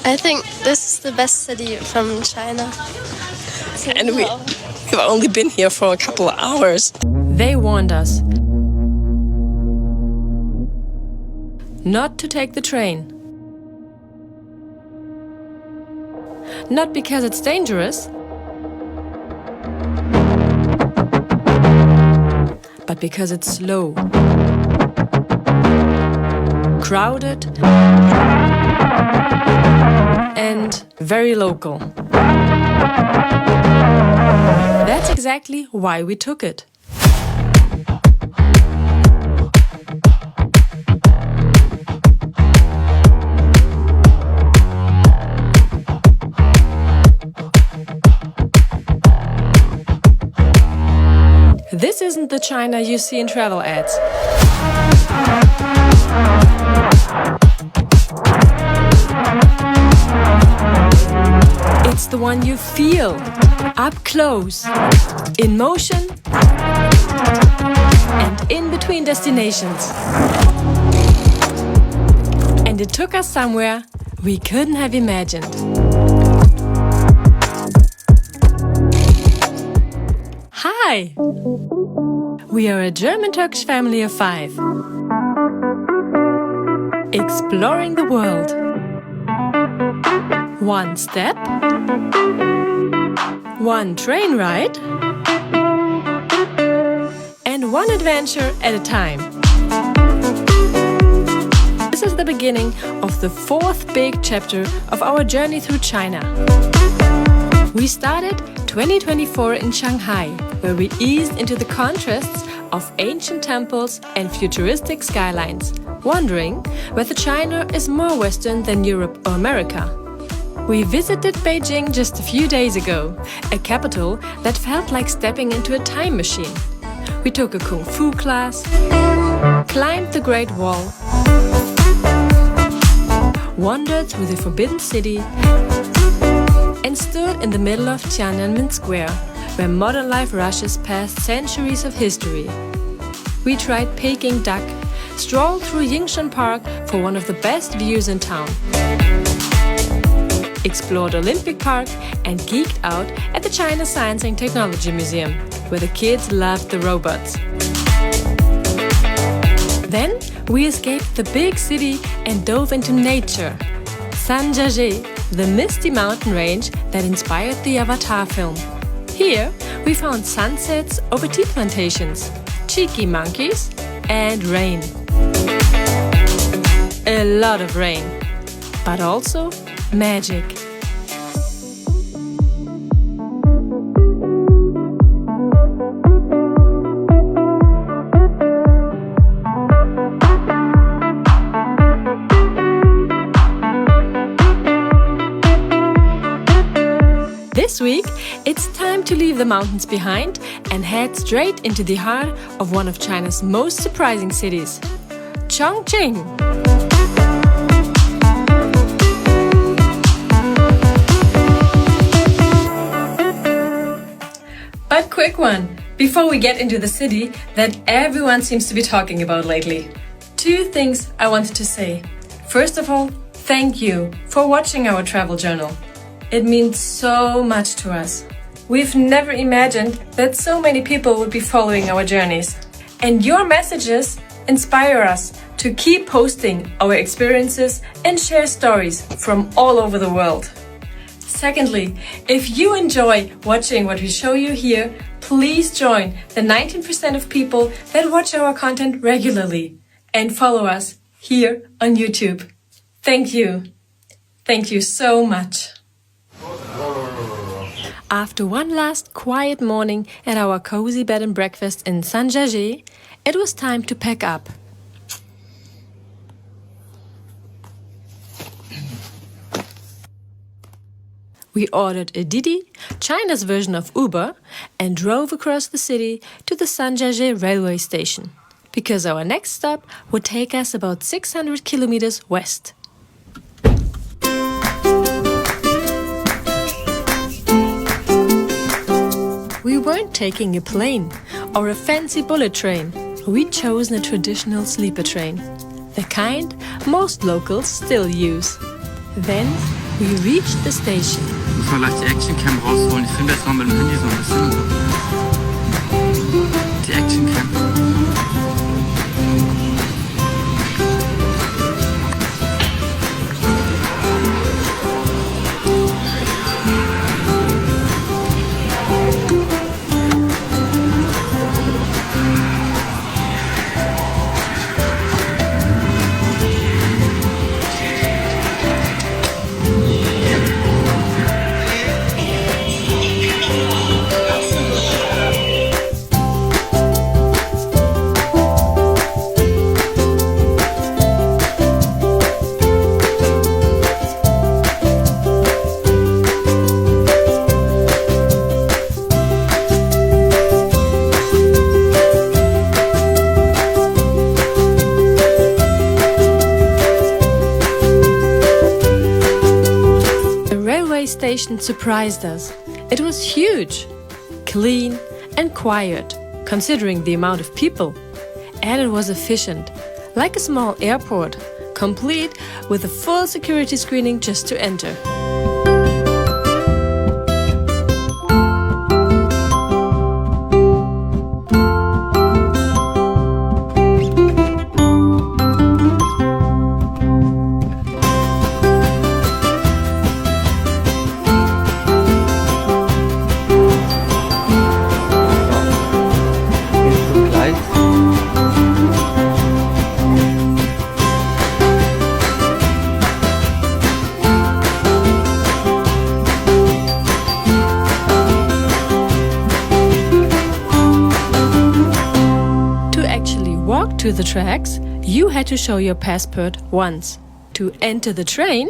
I think this is the best city from China. And we've only been here for a couple of hours. They warned us not to take the train. Not because it's dangerous, but because it's slow, crowded, and very local. That's exactly why we took it. This isn't the China you see in travel ads. It's the one you feel, up close, in motion, and in between destinations. And it took us somewhere we couldn't have imagined. Hi! We are a German-Turkish family of 5. Exploring the world. One step, one train ride, and one adventure at a time. This is the beginning of the 4th big chapter of our journey through China. We started 2024 in Shanghai, where we eased into the contrasts of ancient temples and futuristic skylines, wondering whether China is more Western than Europe or America. We visited Beijing just a few days ago, a capital that felt like stepping into a time machine. We took a kung fu class, climbed the Great Wall, wandered through the Forbidden City, and stood in the middle of Tiananmen Square, where modern life rushes past centuries of history. We tried Peking duck, strolled through Yingshan Park for one of the best views in town, explored Olympic Park, and geeked out at the China Science and Technology Museum, where the kids loved the robots. Then we escaped the big city and dove into nature. Sanjiazhe, the misty mountain range that inspired the Avatar film. Here we found sunsets over tea plantations, cheeky monkeys, and rain. A lot of rain, but also magic. This week, it's time to leave the mountains behind and head straight into the heart of one of China's most surprising cities, Chongqing. But quick one, before we get into the city that everyone seems to be talking about lately. 2 things I wanted to say. First of all, thank you for watching our travel journal. It means so much to us. We've never imagined that so many people would be following our journeys. And your messages inspire us to keep posting our experiences and share stories from all over the world. Secondly, if you enjoy watching what we show you here, please join the 19% of people that watch our content regularly and follow us here on YouTube. Thank you. Thank you so much. After one last quiet morning at our cozy bed and breakfast in Sanjiazhe, it was time to pack up. We ordered a Didi, China's version of Uber, and drove across the city to the Sanjiazhe railway station, because our next stop would take us about 600 kilometers west. We weren't taking a plane or a fancy bullet train. We'd chosen a traditional sleeper train, the kind most locals still use. Then we reached the station. Muss man gleich die Actioncam rausholen. Ich filme jetzt mal mit dem Handy so ein bisschen. Die Actioncam. Station surprised us. It was huge, clean and quiet, considering the amount of people. And it was efficient, like a small airport, complete with a full security screening just to enter. To the tracks, you had to show your passport once. To enter the train,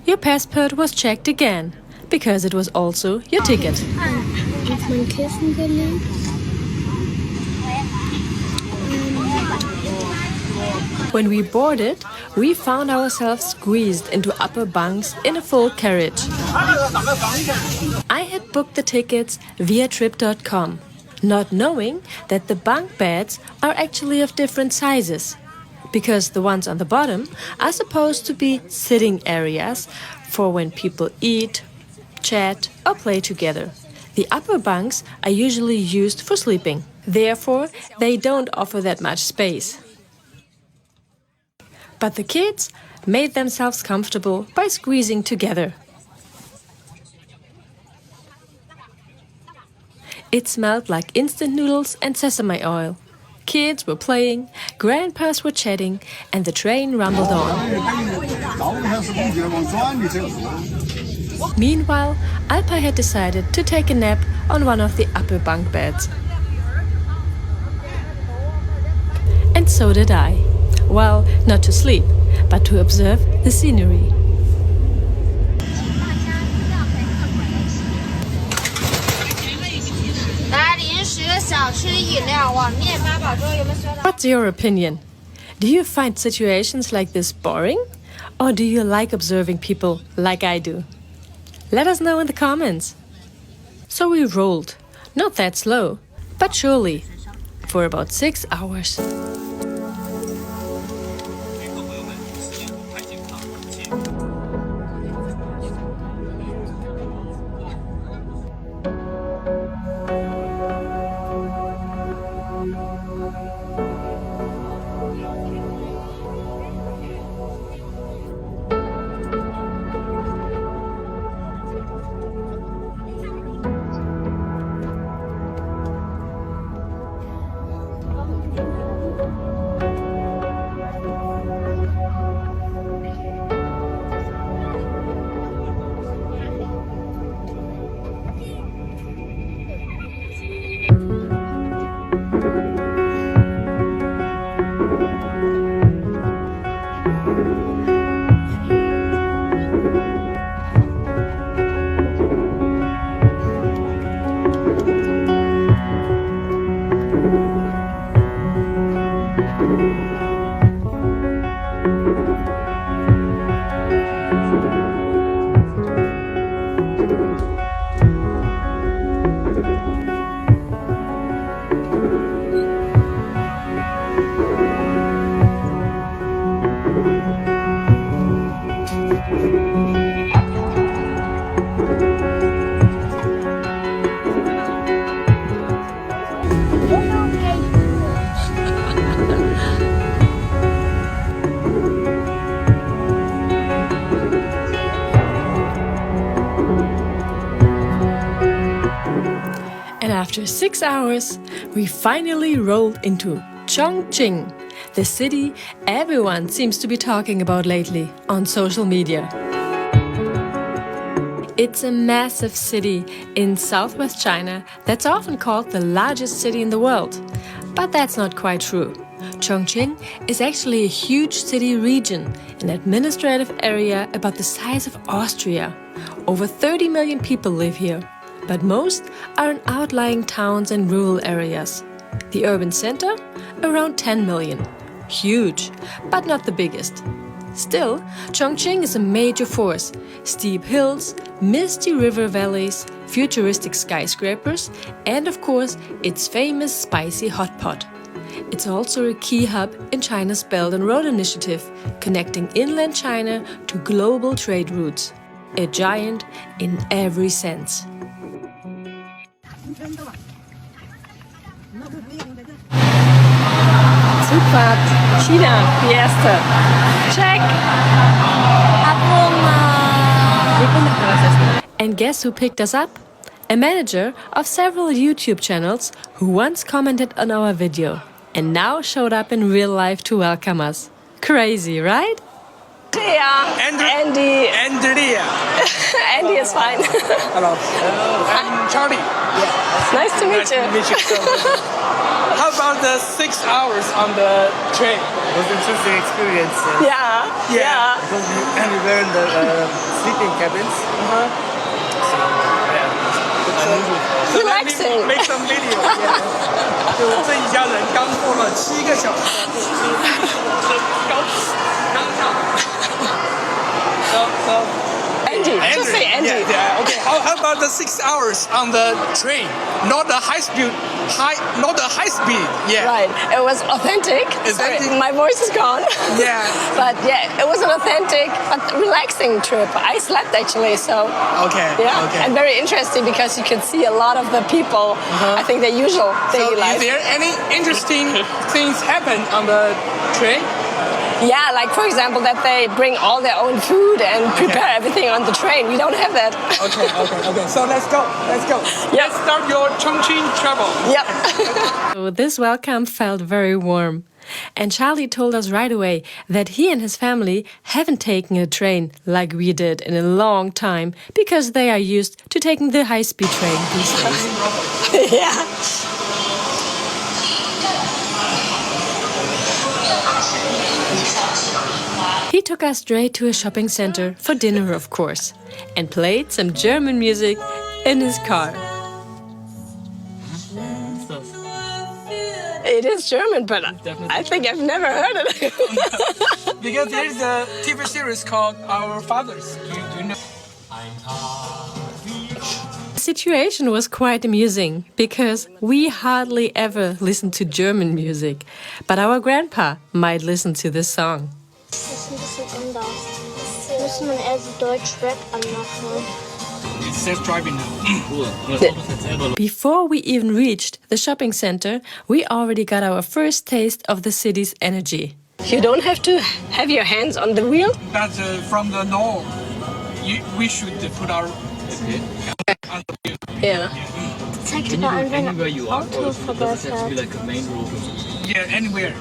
your passport was checked again, because it was also your ticket. When we boarded, we found ourselves squeezed into upper bunks in a full carriage. I had booked the tickets via trip.com. Not knowing that the bunk beds are actually of different sizes, because the ones on the bottom are supposed to be sitting areas for when people eat, chat or play together. The upper bunks are usually used for sleeping. Therefore, they don't offer that much space. But the kids made themselves comfortable by squeezing together. It smelled like instant noodles and sesame oil. Kids were playing, grandpas were chatting, and the train rumbled on. Meanwhile, Alpa had decided to take a nap on one of the upper bunk beds. And so did I. Well, not to sleep, but to observe the scenery. What's your opinion? Do you find situations like this boring? Or do you like observing people like I do? Let us know in the comments. So we rolled, not that slow, but surely, for about 6 hours. After 6 hours, we finally rolled into Chongqing, the city everyone seems to be talking about lately on social media. It's a massive city in southwest China that's often called the largest city in the world. But that's not quite true. Chongqing is actually a huge city region, an administrative area about the size of Austria. Over 30 million people live here, but most are in outlying towns and rural areas. The urban center? Around 10 million. Huge, but not the biggest. Still, Chongqing is a major force. Steep hills, misty river valleys, futuristic skyscrapers, and of course, its famous spicy hot pot. It's also a key hub in China's Belt and Road Initiative, connecting inland China to global trade routes. A giant in every sense. Zugfahrt, China, die erste. Check! And guess who picked us up? A manager of several YouTube channels who once commented on our video and now showed up in real life to welcome us. Crazy, right? Andy. Andrea. Andy is fine. Hello. I'm Charlie. Nice to meet you. How about the 6 hours on the train? It was an interesting experience. Yeah. Because we were in the sleeping cabins. So let Relaxing. me make some video. 就我这一家人刚坐了7个小时的高铁，刚上。So Andy. Just say Andy. Yeah. Okay. How about the 6 hours on the train? Not the high speed. Yeah. Right. It was authentic. Authentic. Sorry, my voice is gone. Yeah. But yeah, it was an authentic but relaxing trip. I slept actually, so Okay. yeah. Okay. And very interesting because you can see a lot of the people. I think their usual daily So, life. is there any interesting things happen on the train? Yeah, like for example that they bring all their own food and prepare everything on the train. We don't have that. Okay. So let's go. Yep. Let's start your Chongqing travel. Yep. So this welcome felt very warm. And Charlie told us right away that he and his family haven't taken a train like we did in a long time because they are used to taking the high-speed train these days. Yeah. He took us straight to a shopping center for dinner, of course, and played some German music in his car. It is German, but I think I've never heard it. Because there's a TV series called Our Fathers. Do you know? The situation was quite amusing because we hardly ever listen to German music, but our grandpa might listen to this song. Das ist ein bisschen anders. Müsste man eher so Deutsch-Rap anmachen. It's self-driving now. Before we even reached the shopping center, we already got our first taste of the city's energy. You don't have to have your hands on the wheel. But from the north, we should put our on the wheel. Yeah. Zeigt über an, wenn ein Auto vorbeifährt. Yeah, anywhere.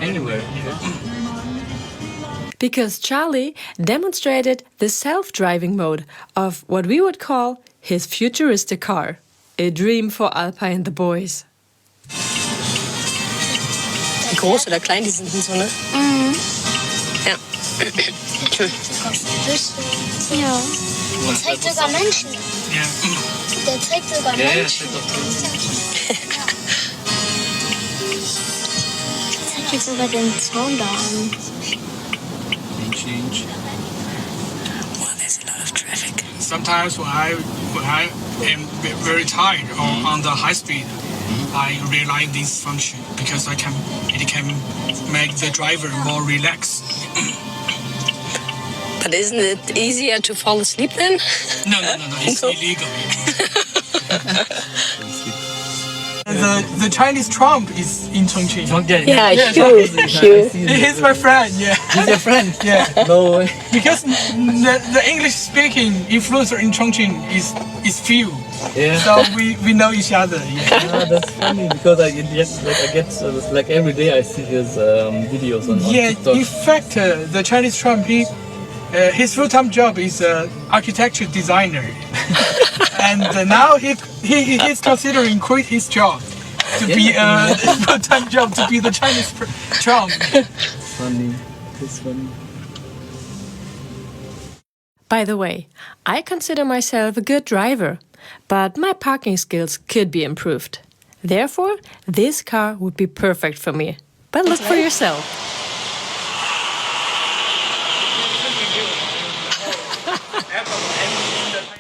Because Charlie demonstrated the self-driving mode of what we would call his futuristic car. A dream for Alpa and the boys. Wie groß oder klein die sind so, ne? Ja. Ja. Der zeigt sogar Menschen. Yeah. Der zeigt sogar Menschen. Der zeigt sogar den Zaun da an. Well, there's a lot of traffic. Sometimes when I am very tired or on the high speed, I realize this function because it can make the driver more relaxed. But isn't it easier to fall asleep then? No, it's illegal. the Chinese Trump is in Chongqing. Yeah, Yes. Hugh. He's my friend. Yeah. He's your friend? Yeah. No way. Because the English speaking influencer in Chongqing is few. Yeah. So we know each other. Yeah. That's funny because I get like every day I see his videos on Yeah. TikTok. In fact, the Chinese Trump his full-time job is architecture designer, and now he's considering quit his job to be a full-time job to be the Chinese Trump. Funny. It's funny. By the way, I consider myself a good driver, but my parking skills could be improved. Therefore, this car would be perfect for me. But look for yourself.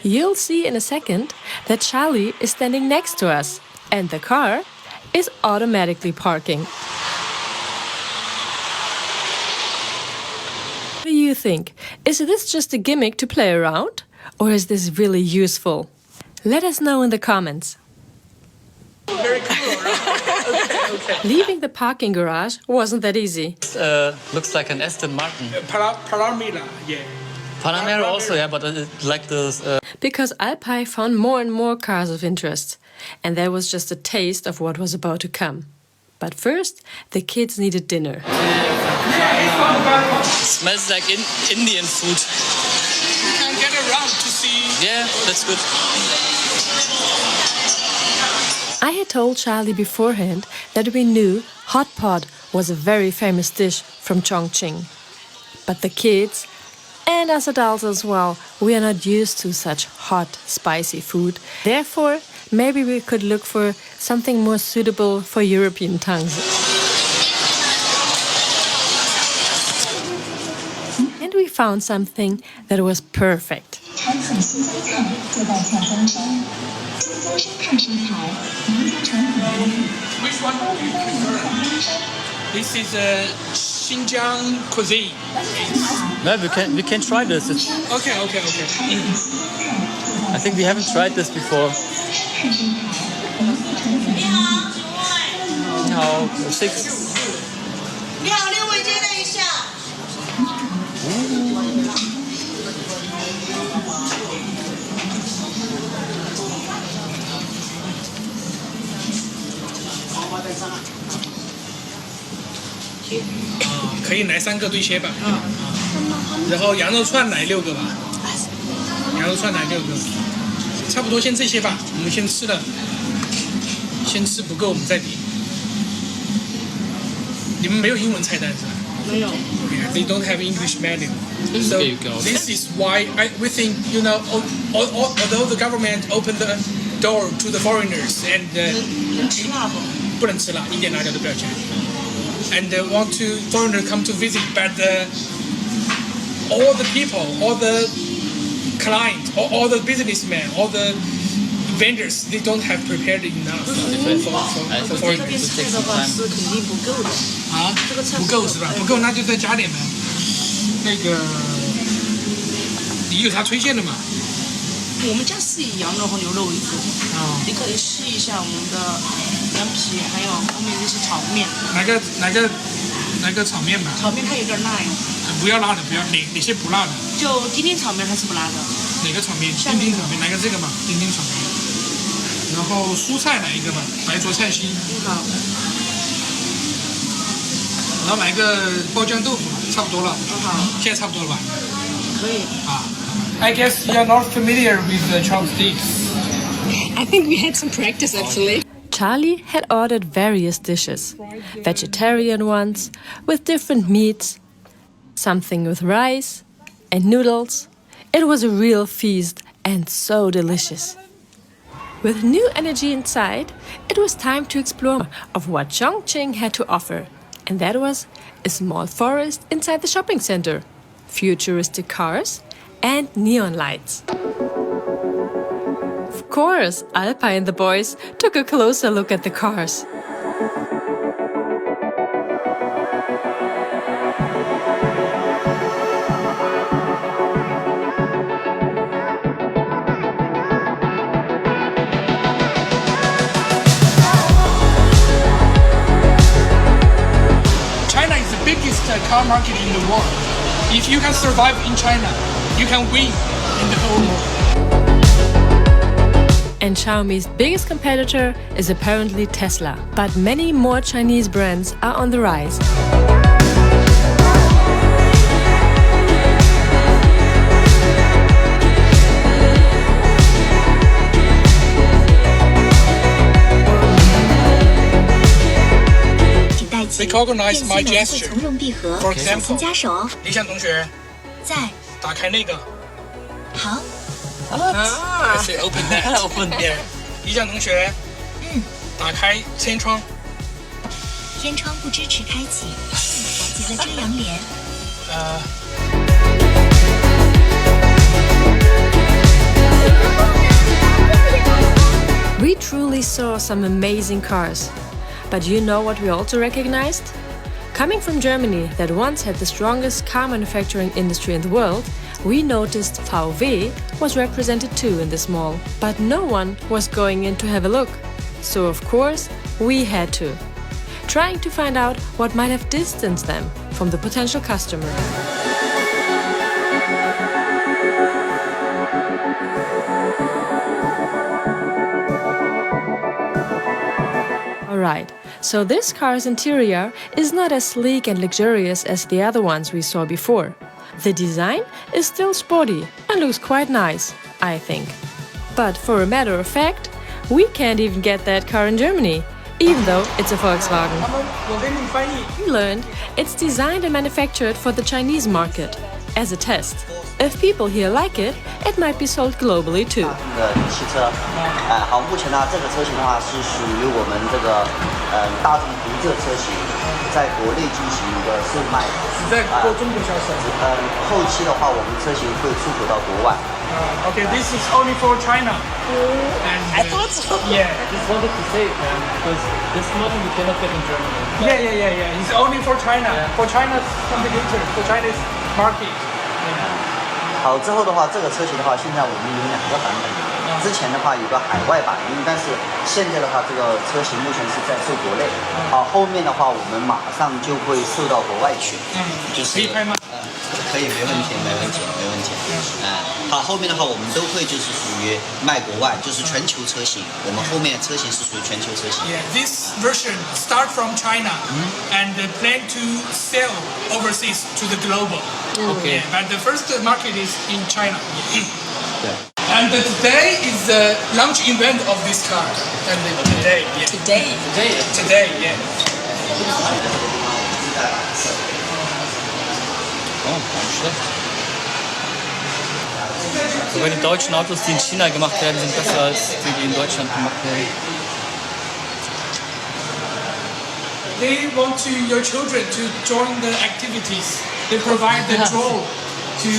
You'll see in a second that Charlie is standing next to us, and the car is automatically parking. What do you think? Is this just a gimmick to play around? Or is this really useful? Let us know in the comments. Very cool, right? Leaving the parking garage wasn't that easy. Looks like an Aston Martin. Paramila, yeah. Panamera also, yeah, but like this. Because Alpay found more and more cars of interest. And that was just a taste of what was about to come. But first, the kids needed dinner. Smells like Indian food. You can get around to see. Yeah, that's good. I had told Charlie beforehand that we knew hot pot was a very famous dish from Chongqing. But the kids, and us adults as well, we are not used to such hot, spicy food. Therefore, maybe we could look for something more suitable for European tongues. And we found something that was perfect. Which one? This is Xinjiang cuisine. No, we can try this. Okay. I think we haven't tried this before. No, 6. 你好，六位接待一下。可以来3个对切吧。然后羊肉串来6个吧。羊肉串来6个，差不多先这些吧。我们先吃了，先吃不够我们再点。你们没有英文菜单是吧？没有。Yeah, they don't have English menu. So There you go. this is why we think, although the government opened the door to the foreigners and 能吃辣不？不能吃辣，一点辣椒都不要加。And want to foreigners come to visit, but all the people, all the clients, all the businessmen, all the vendors, they don't have prepared enough for foreigners. 这个吧是肯定不够的。啊，这个菜不够是吧？不够那就再加点呗。那个，你有啥推荐的吗？我们家是以羊肉和牛肉为主。啊，你可以试一下我们的羊皮，还有后面这些炒面。来个炒面吧。炒面它有点辣呀。不要辣的，不要哪些不辣的？就丁丁炒面它是不辣的。哪个炒面？丁丁炒面，来个这个嘛，丁丁炒面。然后蔬菜来一个吧，白灼菜心。好。然后来个爆酱豆腐，差不多了。好。现在差不多了吧？可以。啊。I guess you're not familiar with the chopsticks. I think we had some practice actually. Charlie had ordered various dishes, vegetarian ones, with different meats, something with rice and noodles. It was a real feast and so delicious. With new energy inside, it was time to explore of what Chongqing had to offer. And that was a small forest inside the shopping center, futuristic cars, and neon lights. Of course, Alpay and the boys took a closer look at the cars. car market in the world. If you can survive in China, you can win in the whole world. And Xiaomi's biggest competitor is apparently Tesla. But many more Chinese brands are on the rise. Recognize my gesture. For example, 加手，理想同学，在，打开那个。好， I say open that. Open. Yeah. 理想同学，打开天窗。天窗不支持开启，结了遮阳帘。We truly saw some amazing cars. But you know what we also recognized? Coming from Germany, that once had the strongest car manufacturing industry in the world, we noticed VW was represented too in this mall. But no one was going in to have a look. So of course, we had to. Trying to find out what might have distanced them from the potential customer. Alright, so this car's interior is not as sleek and luxurious as the other ones we saw before. The design is still sporty and looks quite nice, I think. But for a matter of fact, we can't even get that car in Germany, even though it's a Volkswagen. 我给你翻译。 We learned it's designed and manufactured for the Chinese market, as a test. If people here like it, it might be sold globally too. 汽车，好，目前呢，这个车型的话是属于我们这个大众独特车型，在国内进行一个售卖。只在中国销售。后期的话，我们车型会出口到国外。Okay, this is only for China. And, I thought so. Yeah. Just wanted to say it, man, because this model we cannot get in Germany. Yeah. It's only for China. For China's competitor, for Chinese market. 好，之后的话，这个车型的话，现在我们有2个版本。之前的话有个海外版，但是现在的话，这个车型目前是在售国内。好，后面的话我们马上就会售到国外去。就是可以拍吗？可以，没问题。好，后面的话我们都会就是属于卖国外，就是全球车型。我们后面的车型是属于全球车型。Yeah, this version start from China and plan to sell overseas to the global. Okay. Yeah, but the first market is in China. 对。 And today is the launch event of this car. And today, yeah. Today, yeah. Oh, nicht schlecht. Sogar die deutschen Autos, die in China gemacht werden, sind besser als die, die in Deutschland gemacht werden. They want your children to join the activities. They provide the drone to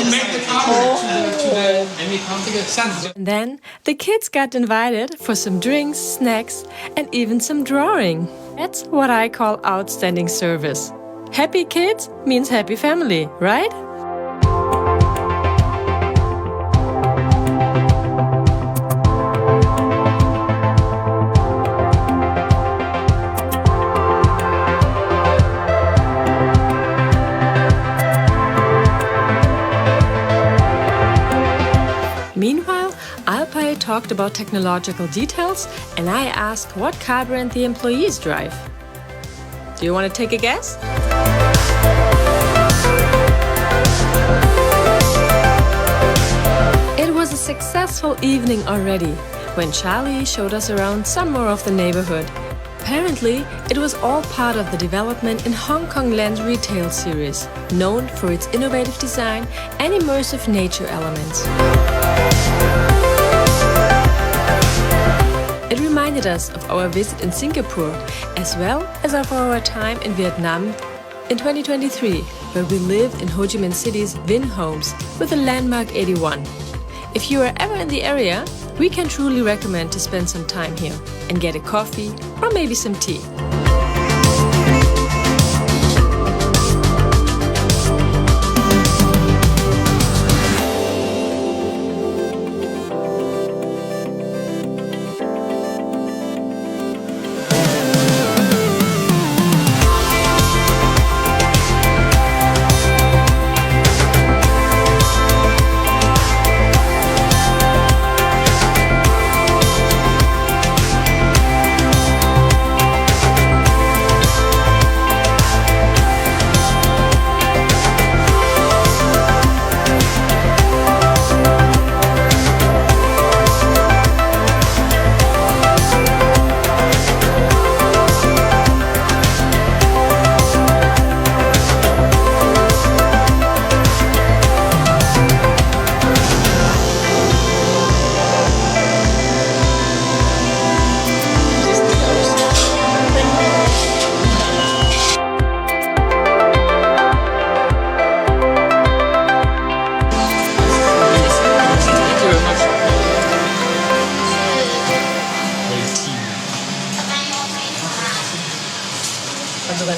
make the car to the sun. And then the kids got invited for some drinks, snacks, and even some drawing. That's what I call outstanding service. Happy kids means happy family, right? Meanwhile, Alpay talked about technological details, and I asked what car brand the employees drive. Do you want to take a guess? It was a successful evening already when Charlie showed us around some more of the neighborhood. Apparently, it was all part of the development in Hong Kong Land's retail series, known for its innovative design and immersive nature elements. It reminded us of our visit in Singapore, as well as of our time in Vietnam in 2023, where we lived in Ho Chi Minh City's Vinh Homes with the landmark 81. If you are ever in the area, we can truly recommend to spend some time here and get a coffee or maybe some tea.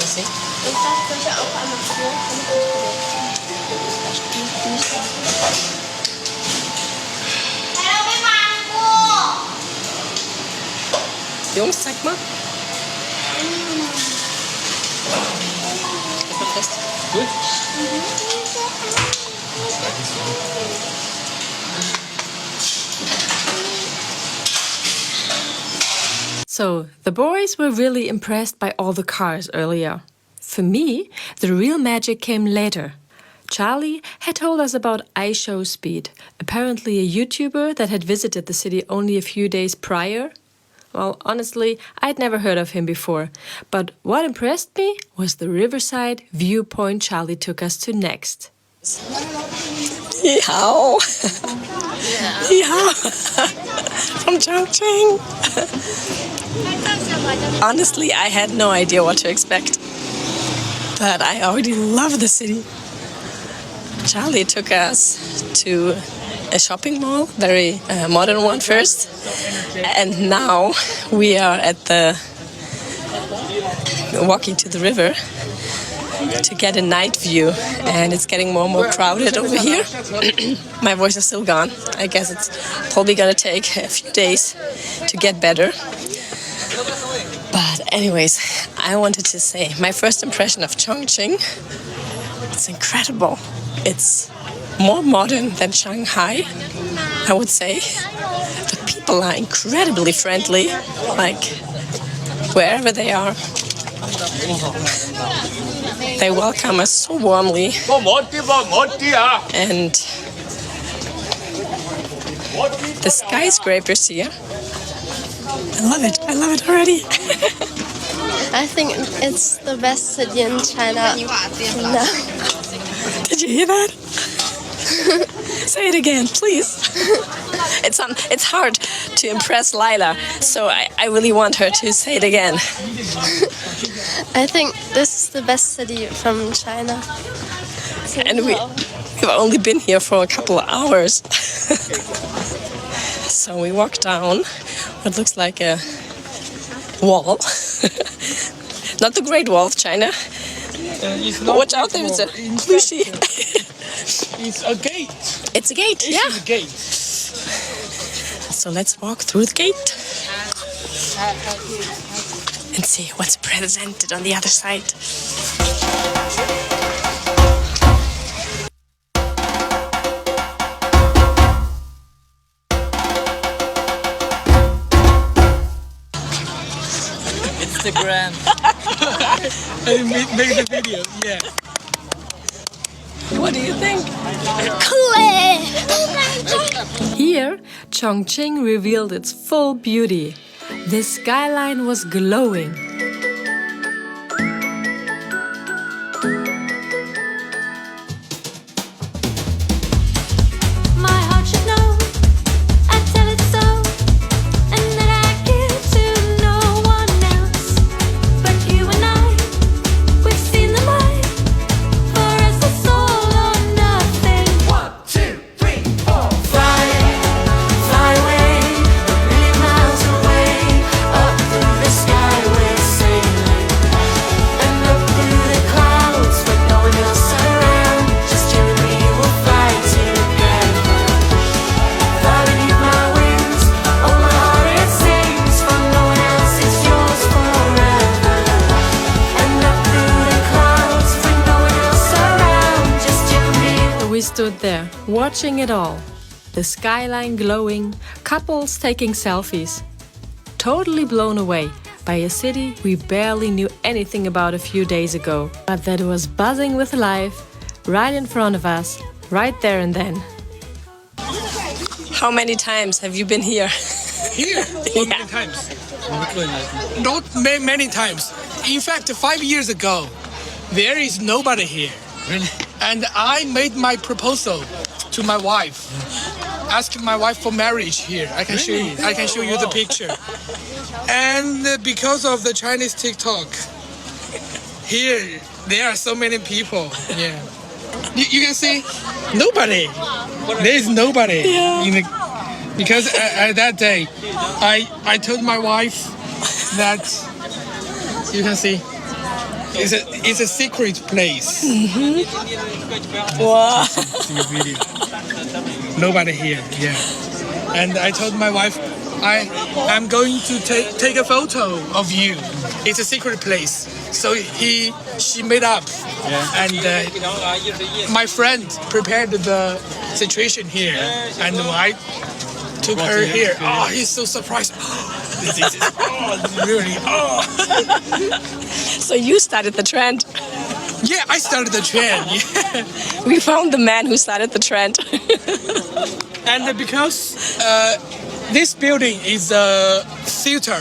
me see. Jungs, zeig mal. Erstmal fest. Gut. So, the boys were really impressed by all the cars earlier. For me, the real magic came later. Charlie had told us about iShowSpeed, apparently a YouTuber that had visited the city only a few days prior. Well, honestly, I'd never heard of him before, but what impressed me was the riverside viewpoint Charlie took us to next. Yeehaw! Yeehaw! From Chongqing! Honestly, I had no idea what to expect. But I already love the city. Charlie took us to a shopping mall, very modern one first. And now we are at walking to the river to get a night view, and it's getting more and more crowded over here. My voice is still gone. I guess it's probably gonna take a few days to get better. But anyways, I wanted to say my first impression of Chongqing, it's incredible. It's more modern than Shanghai, I would say. The people are incredibly friendly, like wherever they are. They welcome us so warmly, and the skyscrapers here, I love it already. I think it's the best city in China. No. Did you hear that? Say it again, please. It's hard to impress Lila, so I really want her to say it again. I think this is the best city from China. And we've only been here for a couple of hours. So we walk down what looks like a wall. Not the Great Wall of China. Watch out, there's a plushie. It's a gate. It's a gate, yeah. It's a gate. So let's walk through the gate and see what's presented on the other side. Instagram. I made the video, yeah. What do you think? Here, Chongqing revealed its full beauty. The skyline was glowing. My heart should know, I tell it so, and that I give to no one else. But you and I, we've seen the light. For us it's all or nothing. 1, 2, 3, 4. Fly, fly away, a million miles away. Up through the sky we're sailing, and up through the clouds with no one else around. Just you and me will fly together. Fly beneath my wings, oh my heart it sings. For no one else, it's yours forever. And up through the clouds with no one else around. Just you and me. We stood there, watching it all. The skyline glowing, couples taking selfies. Totally blown away by a city we barely knew anything about a few days ago, but that was buzzing with life right in front of us, right there and then. How many times have you been here? Here, how many times? Not many times. In fact, 5 years ago, there is nobody here. Really? And I made my proposal to my wife, asking my wife for marriage here. I can show you. I can show you the picture. And because of the Chinese TikTok, here there are so many people. Yeah, you can see nobody. There is nobody in the, because at that day, I told my wife that you can see It's a secret place. Wow. Nobody here. Yeah. And I told my wife, I'm going to take a photo of you. It's a secret place. So she made up. Yeah. And my friend prepared the situation here, and I took her here. Oh, he's so surprised. This is really. So you started the trend. Yeah, I started the trend. Yeah. We found the man who started the trend. And because this building is a theater,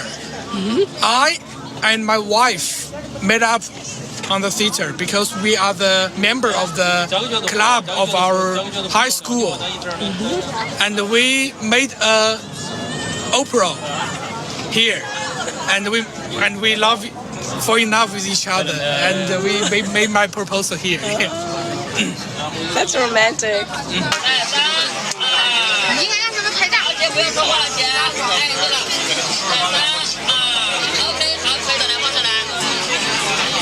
I and my wife made up on the theater because we are the member of the club of our high school, and we made a opera here, and we fall in love with each other, and we made my proposal here. That's romantic.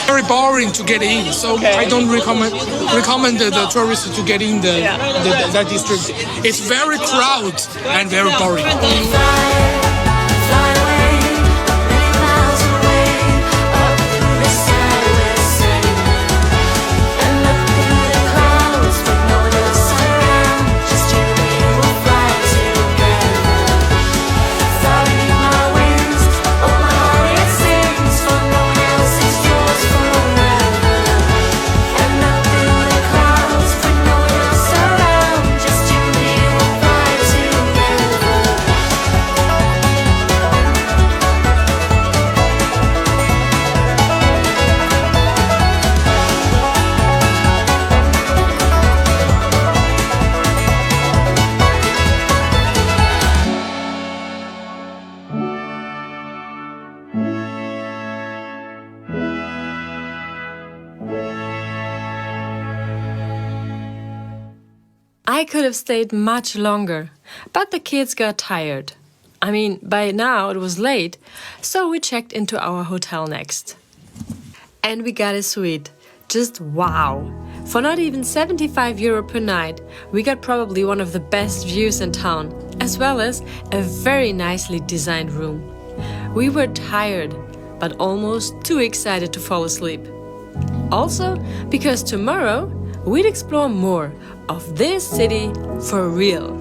Very boring to get in, so I don't recommend the tourists to get in that district. It's very crowded and very boring. I could have stayed much longer, but the kids got tired. I mean, by now it was late, so we checked into our hotel next. And we got a suite. Just wow! For not even €75 per night, we got probably one of the best views in town, as well as a very nicely designed room. We were tired, but almost too excited to fall asleep. Also, because tomorrow we'd explore more of this city for real.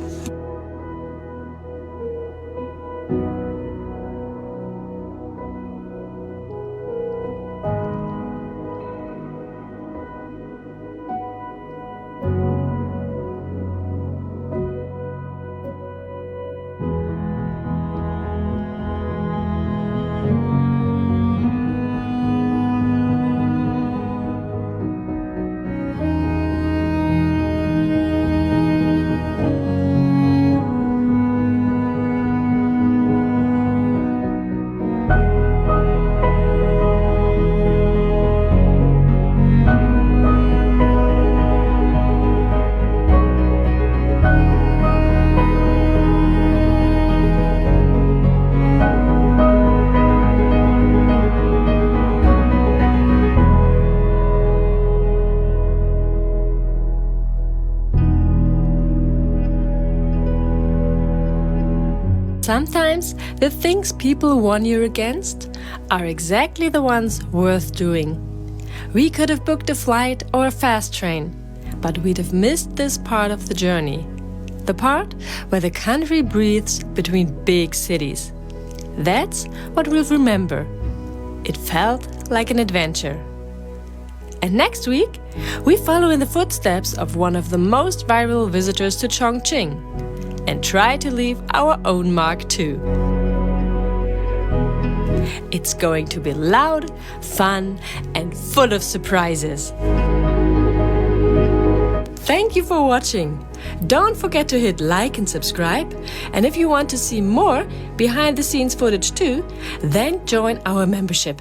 Sometimes the things people warn you against are exactly the ones worth doing. We could have booked a flight or a fast train, but we'd have missed this part of the journey. The part where the country breathes between big cities. That's what we'll remember. It felt like an adventure. And next week, we follow in the footsteps of one of the most viral visitors to Chongqing and try to leave our own mark too. It's going to be loud, fun, and full of surprises. Thank you for watching. Don't forget to hit like and subscribe. And if you want to see more behind-the-scenes footage too, then join our membership.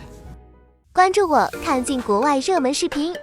关注我，看尽国外热门视频。